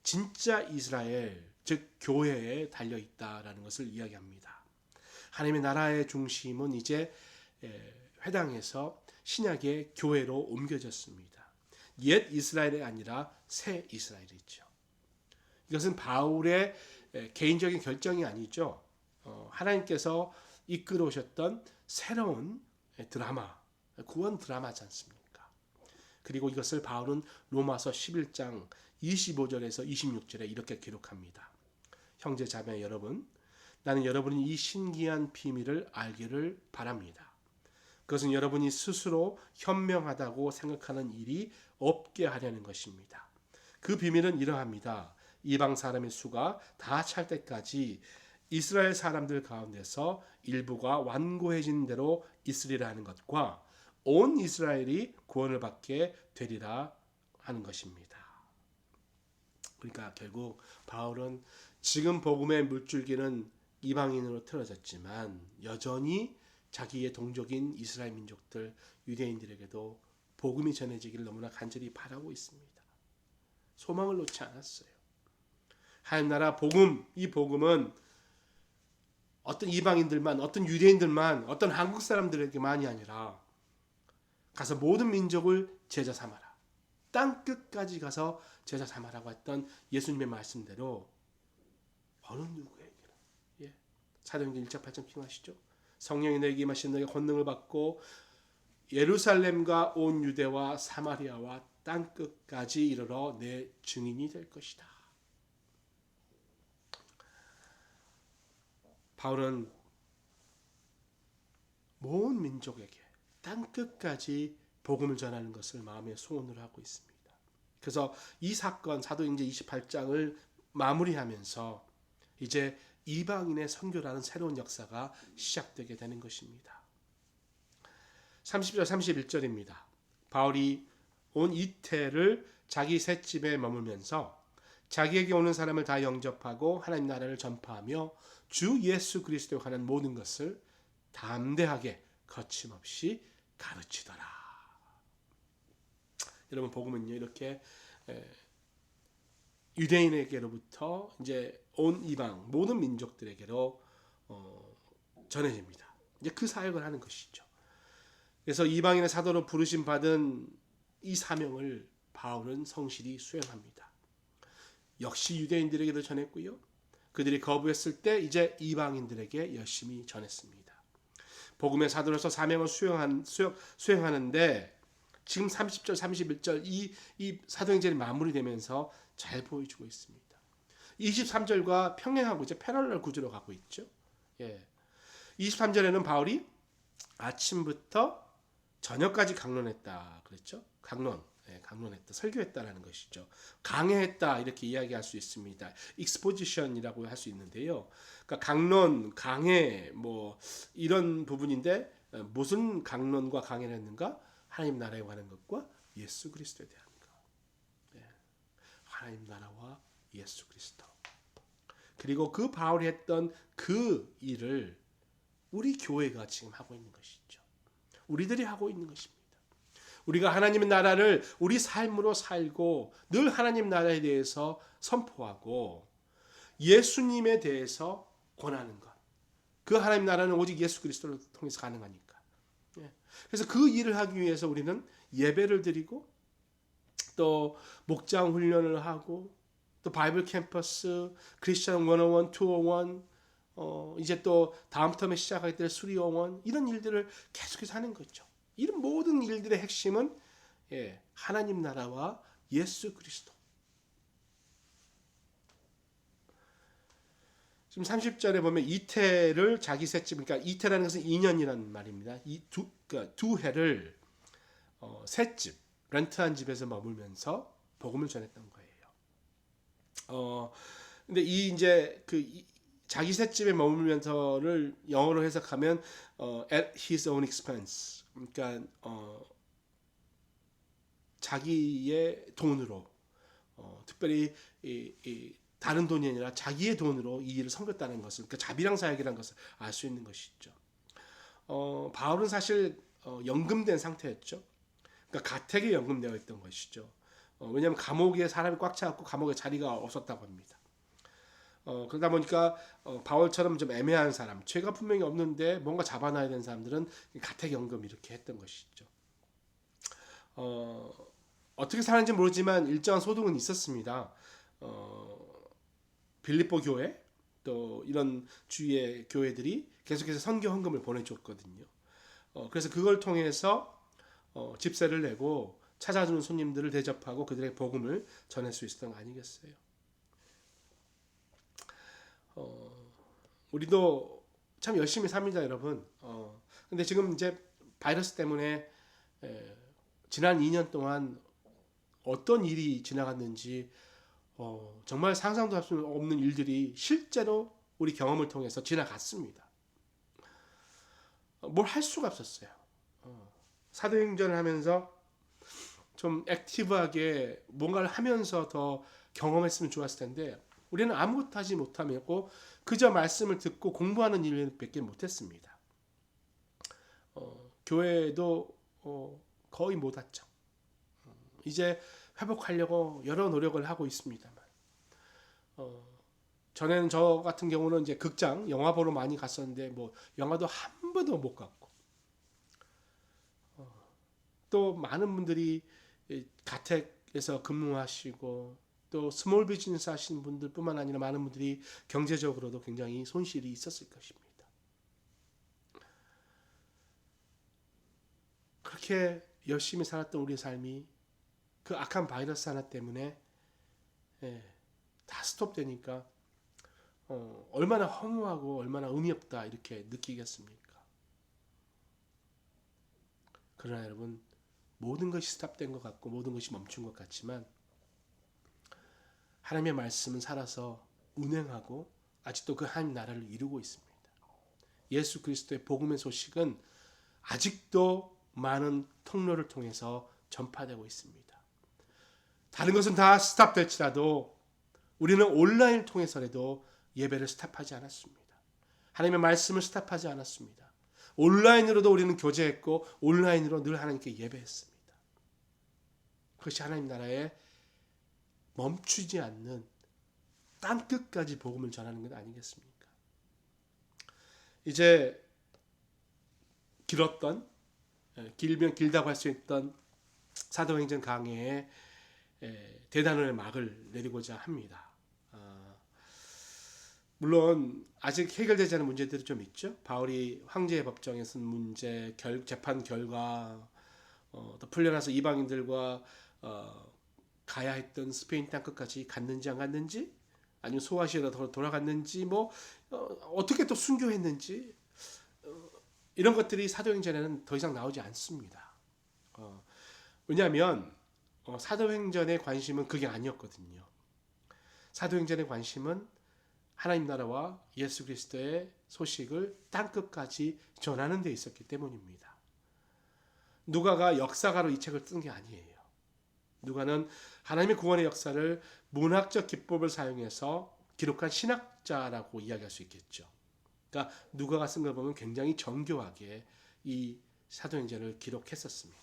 진짜 이스라엘, 즉 교회에 달려있다라는 것을 이야기합니다. 하나님의 나라의 중심은 이제 회당에서 신약의 교회로 옮겨졌습니다. 옛 이스라엘이 아니라 새 이스라엘이죠. 이것은 바울의 개인적인 결정이 아니죠. 하나님께서 이끌어 오셨던 새로운 드라마, 구원 드라마지 않습니까? 그리고 이것을 바울은 로마서 11장 25절에서 26절에 이렇게 기록합니다. 형제 자매 여러분, 나는 여러분이 이 신기한 비밀을 알기를 바랍니다. 그것은 여러분이 스스로 현명하다고 생각하는 일이 없게 하려는 것입니다. 그 비밀은 이러합니다. 이방 사람의 수가 다 찰 때까지 이스라엘 사람들 가운데서 일부가 완고해진 대로 있으리라 하는 것과 온 이스라엘이 구원을 받게 되리라 하는 것입니다. 그러니까 결국 바울은 지금 복음의 물줄기는 이방인으로 틀어졌지만 여전히 자기의 동족인 이스라엘 민족들 유대인들에게도 복음이 전해지기를 너무나 간절히 바라고 있습니다. 소망을 놓지 않았어요. 하나님 나라 복음, 이 복음은 어떤 이방인들만, 어떤 유대인들만, 어떤 한국 사람들에게만이 아니라 가서 모든 민족을 제자 삼아라. 땅 끝까지 가서 제자 삼아라고 했던 예수님의 말씀대로 어느 누구에게나 사도행전 1장 8절 기억하시죠? 성령이 너에게 임하시는 너에게 권능을 받고 예루살렘과 온 유대와 사마리아와 땅 끝까지 이르러 내 증인이 될 것이다. 바울은 모든 민족에게 땅 끝까지 복음을 전하는 것을 마음에 소원을 하고 있습니다. 그래서 이 사건 사도행전 28장을 마무리하면서 이제 이방인의 선교라는 새로운 역사가 시작되게 되는 것입니다. 30절 31절입니다. 바울이 온 이태를 자기 셋집에 머물면서 자기에게 오는 사람을 다 영접하고 하나님 나라를 전파하며 주 예수 그리스도에 관한 모든 것을 담대하게 거침없이 가르치더라. 여러분, 복음은요 이렇게 유대인에게로부터 이제 온 이방 모든 민족들에게로 전해집니다. 이제 그 사역을 하는 것이죠. 그래서 이방인의 사도로 부르심 받은 이 사명을 바울은 성실히 수행합니다. 역시 유대인들에게도 전했고요. 그들이 거부했을 때 이제 이방인들에게 열심히 전했습니다. 복음의 사도로서 사명을 수행하는데 지금 30절 31절 이 사도행전이 마무리되면서 잘 보여주고 있습니다. 23절과 평행하고 이제 패럴럴 구조로 가고 있죠. 23절에는 바울이 아침부터 저녁까지 강론했다 그랬죠. 강론했다, 설교했다라는 것이죠. 강해했다 이렇게 이야기할 수 있습니다. 익스포지션이라고 할 수 있는데요. 그러니까 강론, 강해 뭐 이런 부분인데 무슨 강론과 강해를 했는가? 하나님 나라에 관한 것과 예수 그리스도에 대한 것. 하나님 나라와 예수 그리스도. 그리고 그 바울이 했던 그 일을 우리 교회가 지금 하고 있는 것이죠. 우리들이 하고 있는 것입니다. 우리가 하나님의 나라를 우리 삶으로 살고 늘 하나님 나라에 대해서 선포하고 예수님에 대해서 권하는 것. 그 하나님 나라는 오직 예수 그리스도를 통해서 가능하니까. 그래서 그 일을 하기 위해서 우리는 예배를 드리고 또 목장 훈련을 하고 또 바이블 캠퍼스, 크리스천 101, 201 이제 또 다음 텀에 시작하게 될 수리용원 이런 일들을 계속해서 하는 거죠. 이런 모든 일들의 핵심은 하나님 나라와 예수 그리스도. 지금 30절에 보면 이태를 자기 셋집, 그러니까 이태라는 것은 2년이라는 말입니다. 그러니까 두 해를 셋집, 렌트한 집에서 머물면서 복음을 전했던 거예요. 근데 이제 자기 셋집에 머물면서를 영어로 해석하면 at his own expense, 그러니까 자기의 돈으로, 특별히 다른 돈이 아니라 자기의 돈으로 이 일을 섬겼다는 것을, 그러니까 자비랑 사역이라는 것을 알 수 있는 것이죠. 바울은 사실 연금된 상태였죠. 그러니까 가택에 연금되어 있던 것이죠. 왜냐하면 감옥에 사람이 꽉 차갖고 감옥에 자리가 없었다고 합니다. 그러다 보니까 바울처럼 좀 애매한 사람, 죄가 분명히 없는데 뭔가 잡아놔야 되는 사람들은 가택연금 이렇게 했던 것이죠. 어떻게 사는지 모르지만 일정한 소득은 있었습니다. 빌립보 교회 또 이런 주위의 교회들이 계속해서 선교 헌금을 보내줬거든요. 그래서 그걸 통해서 집세를 내고 찾아주는 손님들을 대접하고 그들의 복음을 전할 수 있었던 거 아니겠어요? 우리도 참 열심히 삽니다, 여러분. 근데 지금 이제 바이러스 때문에 지난 2년 동안 어떤 일이 지나갔는지 정말 상상도 할 수 없는 일들이 실제로 우리 경험을 통해서 지나갔습니다. 뭘 할 수가 없었어요. 사도행전을 하면서 좀 액티브하게 뭔가를 하면서 더 경험했으면 좋았을 텐데 우리는 아무것도 하지 못하고 그저 말씀을 듣고 공부하는 일밖에 못했습니다. 교회도 거의 못 왔죠. 이제 회복하려고 여러 노력을 하고 있습니다만 전에는 저 같은 경우는 이제 극장 영화 보러 많이 갔었는데 뭐 영화도 한 번도 못 갔고 또 많은 분들이 가택에서 근무하시고 또 스몰 비즈니스 하시는 분들뿐만 아니라 많은 분들이 경제적으로도 굉장히 손실이 있었을 것입니다. 그렇게 열심히 살았던 우리의 삶이 그 악한 바이러스 하나 때문에 다 스톱되니까 얼마나 허무하고 얼마나 의미 없다 이렇게 느끼겠습니까? 그러나 여러분, 모든 것이 스탑된 것 같고 모든 것이 멈춘 것 같지만 하나님의 말씀은 살아서 운행하고 아직도 그 하나님 나라를 이루고 있습니다. 예수 그리스도의 복음의 소식은 아직도 많은 통로를 통해서 전파되고 있습니다. 다른 것은 다 스탑될지라도 우리는 온라인을 통해서라도 예배를 스탑하지 않았습니다. 하나님의 말씀을 스탑하지 않았습니다. 온라인으로도 우리는 교제했고 온라인으로 늘 하나님께 예배했습니다. 그것이 하나님 나라의 멈추지 않는 땅끝까지 복음을 전하는 것 아니겠습니까? 이제 길면 길다고 할 수 있던 사도행전 강해에 대단원의 막을 내리고자 합니다. 물론 아직 해결되지 않은 문제들이 좀 있죠. 바울이 황제의 법정에 쓴 문제, 재판 결과, 또 풀려나서 이방인들과 가야 했던 스페인 땅끝까지 갔는지 안 갔는지, 아니면 소아시아로 돌아갔는지, 어떻게 또 순교했는지, 이런 것들이 사도행전에는 더 이상 나오지 않습니다. 왜냐하면 사도행전의 관심은 그게 아니었거든요. 사도행전의 관심은 하나님 나라와 예수 그리스도의 소식을 땅끝까지 전하는 데 있었기 때문입니다. 누가가 역사가로 이 책을 쓴 게 아니에요. 누가는 하나님의 구원의 역사를 문학적 기법을 사용해서 기록한 신학자라고 이야기할 수 있겠죠. 그러니까 누가가 쓴 걸 보면 굉장히 정교하게 이 사도행전을 기록했었습니다.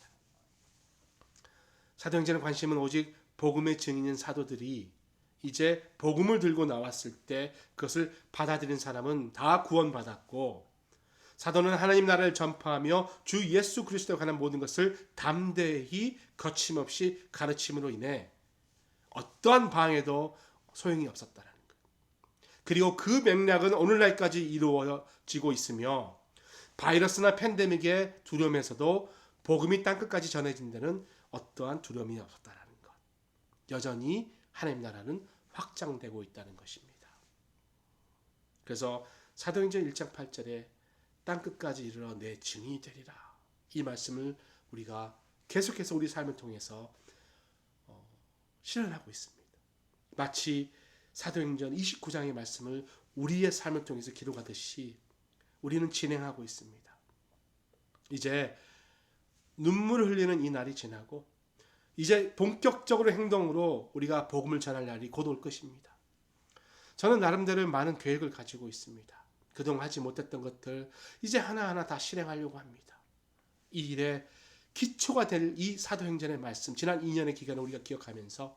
사도행전의 관심은 오직 복음의 증인인 사도들이 이제 복음을 들고 나왔을 때 그것을 받아들인 사람은 다 구원받았고, 사도는 하나님 나라를 전파하며 주 예수 그리스도에 관한 모든 것을 담대히 거침없이 가르침으로 인해 어떠한 방해도 소용이 없었다라는 것. 그리고 그 맥락은 오늘날까지 이루어지고 있으며 바이러스나 팬데믹의 두려움에서도 복음이 땅끝까지 전해진 데는 어떠한 두려움이 없었다라는 것. 여전히 하나님 나라는 확장되고 있다는 것입니다. 그래서 사도행전 1장 8절에 땅끝까지 이르러 내 증인이 되리라, 이 말씀을 우리가 계속해서 우리 삶을 통해서 실현하고 있습니다. 마치 사도행전 29장의 말씀을 우리의 삶을 통해서 기록하듯이 우리는 진행하고 있습니다. 이제 눈물을 흘리는 이 날이 지나고 이제 본격적으로 행동으로 우리가 복음을 전할 날이 곧 올 것입니다. 저는 나름대로 많은 계획을 가지고 있습니다. 그동안 하지 못했던 것들 이제 하나하나 다 실행하려고 합니다. 이 일에 기초가 될 이 사도행전의 말씀, 지난 2년의 기간을 우리가 기억하면서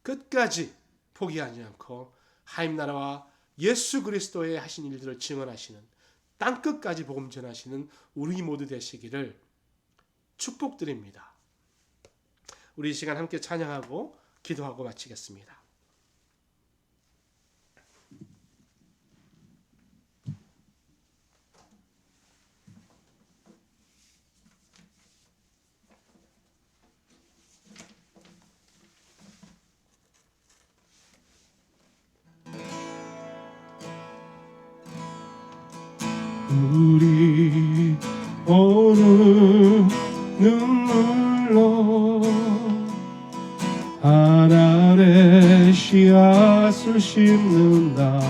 끝까지 포기하지 않고 하나님 나라와 예수 그리스도의 하신 일들을 증언하시는, 땅끝까지 복음 전하시는 우리 모두 되시기를 축복드립니다. 우리 이 시간 함께 찬양하고 기도하고 마치겠습니다. 우리 오늘 눈물로 하늘의 씨앗을 심는다.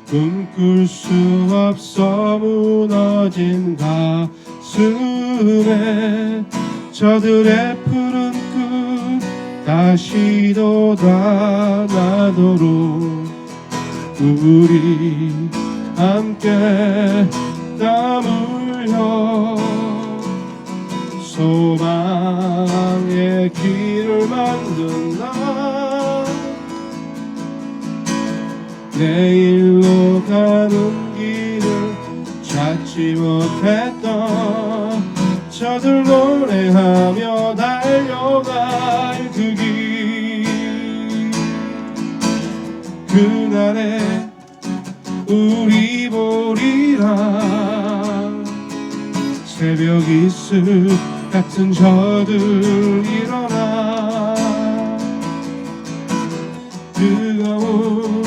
꿈꿀 수 없어 무너진 가슴에 저들의 푸른 꿈 다시 돋아나도록 우리 함께 땀 흘려 소망의 길을 만든다. 내일로 가는 길을 찾지 못했던 저들 노래하며 달려갈 그 길, 그날에 우리 보리라. 새벽 이슬 같은 저들 일어나 뜨거운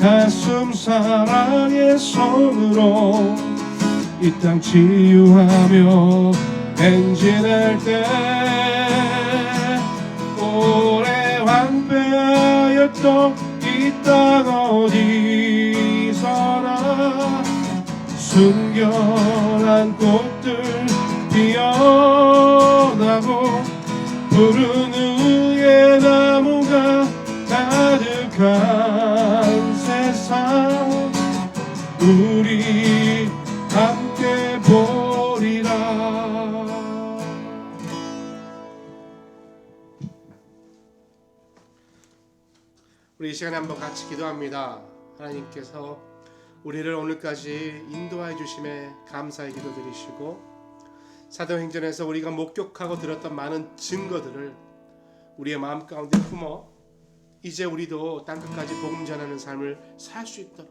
가슴 사랑의 손으로 이 땅 치유하며 행진할 때 오래 황폐하였던 이 땅 어디서나 순결한 꽃들 피어나고 푸른 의의 나무가 가득한 세상 우리 함께 보리라. 우리 이 시간에 한번 같이 기도합니다. 하나님께서 우리를 오늘까지 인도하여 주심에 감사의 기도 드리시고 사도행전에서 우리가 목격하고 들었던 많은 증거들을 우리의 마음 가운데 품어 이제 우리도 땅끝까지 복음 전하는 삶을 살 수 있도록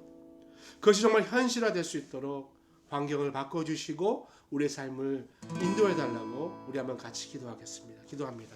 그것이 정말 현실화될 수 있도록 환경을 바꿔주시고 우리의 삶을 인도해 달라고 우리 한번 같이 기도하겠습니다. 기도합니다.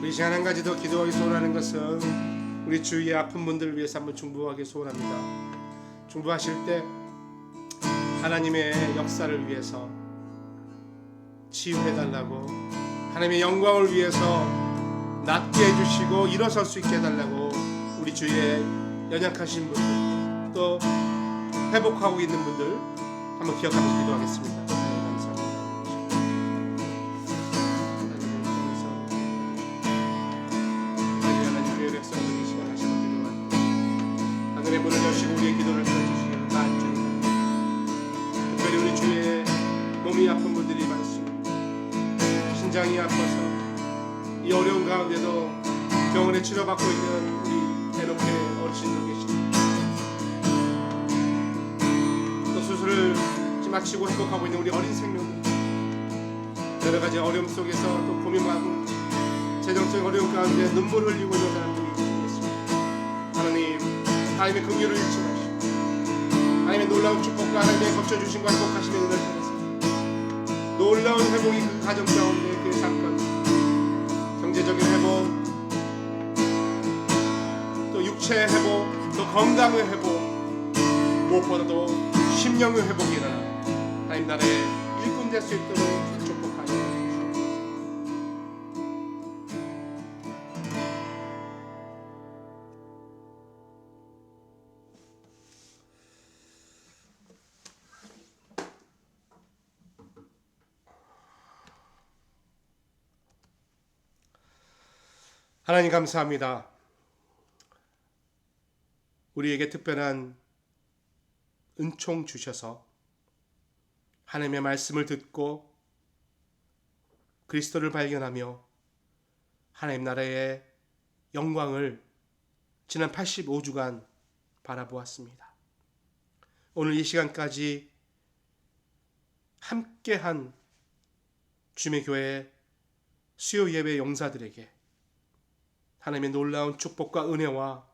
이 시간 한 가지 더 기도하기 소원하는 것은 우리 주위의 아픈 분들을 위해서 한번 중보하기 소원합니다. 중보하실 때 하나님의 역사를 위해서 치유해달라고 하나님의 영광을 위해서 낫게 해주시고 일어설 수 있게 해달라고 우리 주위에 연약하신 분들 또 회복하고 있는 분들 한번 기억하면서 기도하겠습니다. 하늘의 문을 여시고 우리의 기도를 들어주시기를 간절히 특별히 우리 주위에 몸이 아픈 분들이 많습니다. 신장이 아파서 이 어려운 가운데도 병원에 치료받고 있는 우리 대놓게 어르신들 계십니다. 또 수술을 마치고 회복하고 있는 우리 어린 생명들 여러 가지 어려움 속에서 또 고민하고 재정적인 어려움 가운데 눈물을 흘리고 있는 사람들이 있습니다. 하나님의 긍휼을 잊지 마시고 하나님의 놀라운 축복과 하나님의 거쳐주심과 행복하심의 은혜를 통해서 놀라운 회복이 그 가정 가운데 그 삶 가운데 경제적인 회복 또 육체의 회복 또 건강의 회복 무엇보다도 심령의 회복이 일어나 하나님 나라의 일꾼 될 수 있도록 축복하여 주시옵소서. 하나님 감사합니다. 우리에게 특별한 은총 주셔서 하나님의 말씀을 듣고 그리스도를 발견하며 하나님 나라의 영광을 지난 85주간 바라보았습니다. 오늘 이 시간까지 함께한 주님의 교회 수요 예배 용사들에게 하나님의 놀라운 축복과 은혜와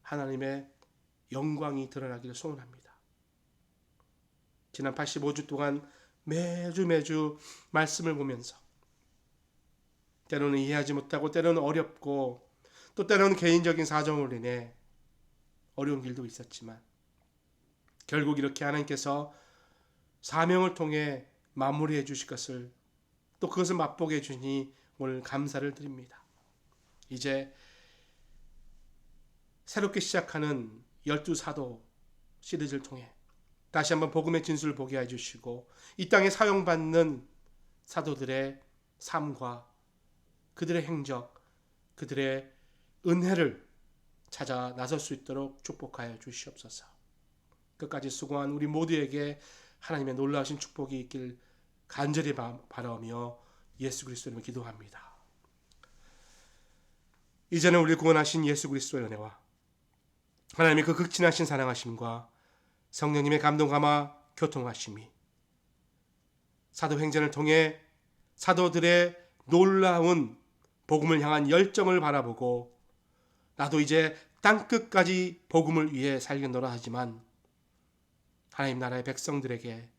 하나님의 영광이 드러나기를 소원합니다. 지난 85주 동안 매주 말씀을 보면서 때로는 이해하지 못하고 때로는 어렵고 또 때로는 개인적인 사정으로 인해 어려운 길도 있었지만 결국 이렇게 하나님께서 사명을 통해 마무리해 주실 것을 또 그것을 맛보게 해주니 오늘 감사를 드립니다. 이제 새롭게 시작하는 12사도 시리즈를 통해 다시 한번 복음의 진술을 보게 해주시고 이 땅에 사용받는 사도들의 삶과 그들의 행적, 그들의 은혜를 찾아 나설 수 있도록 축복하여 주시옵소서. 끝까지 수고한 우리 모두에게 하나님의 놀라우신 축복이 있길 간절히 바라며 예수 그리스도 이름으로 기도합니다. 이제는 우리 구원하신 예수 그리스도의 은혜와 하나님의 그 극진하신 사랑하심과 성령님의 감동감화 교통하심이 사도행전을 통해 사도들의 놀라운 복음을 향한 열정을 바라보고 나도 이제 땅끝까지 복음을 위해 살겠노라 하지만 하나님 나라의 백성들에게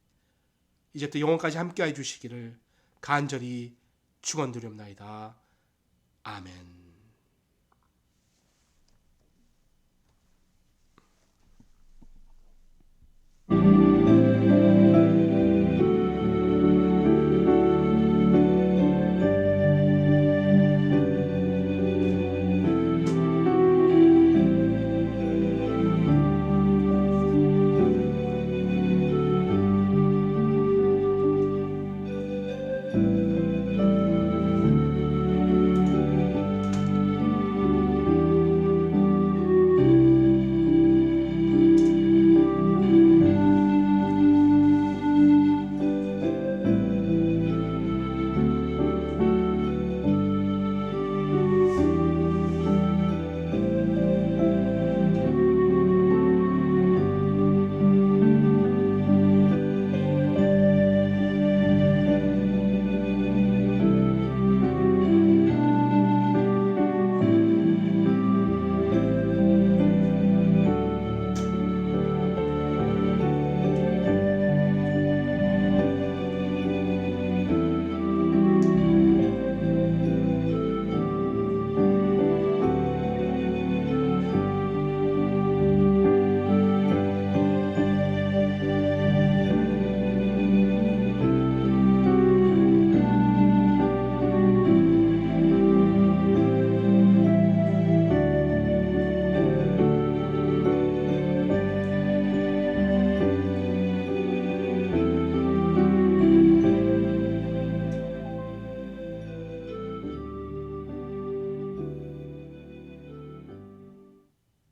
이제부터 영원까지 함께해 주시기를 간절히 축원드립니다. 아멘.